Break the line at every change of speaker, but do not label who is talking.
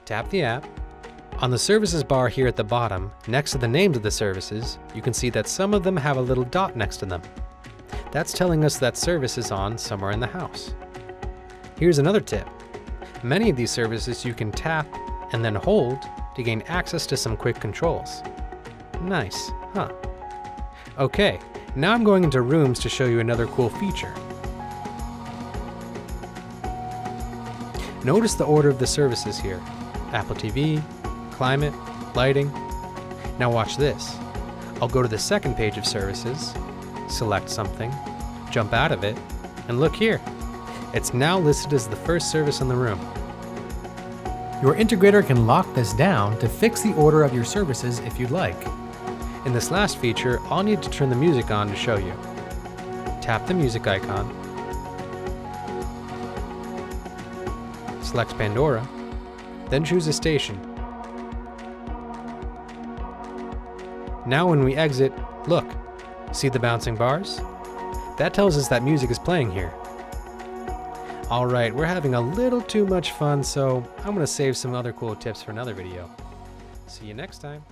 Tap the app. On the services bar here at the bottom, next to the names of the services, you can see that some of them have a little dot next to them. That's telling us that service is on somewhere in the house. Here's another tip. Many of these services you can tap and then hold to gain access to some quick controls. Nice, huh? Okay, now I'm going into Rooms to show you another cool feature. Notice the order of the services here. Apple TV, climate, lighting. Now watch this. I'll go to the second page of services, select something, jump out of it, and look here. It's now listed as the first service in the room. Your integrator can lock this down to fix the order of your services if you'd like. In this last feature, I'll need to turn the music on to show you. Tap the music icon, select Pandora, then choose a station. Now when we exit, look, see the bouncing bars? That tells us that music is playing here. Alright, we're having a little too much fun, so I'm going to save some other cool tips for another video. See you next time.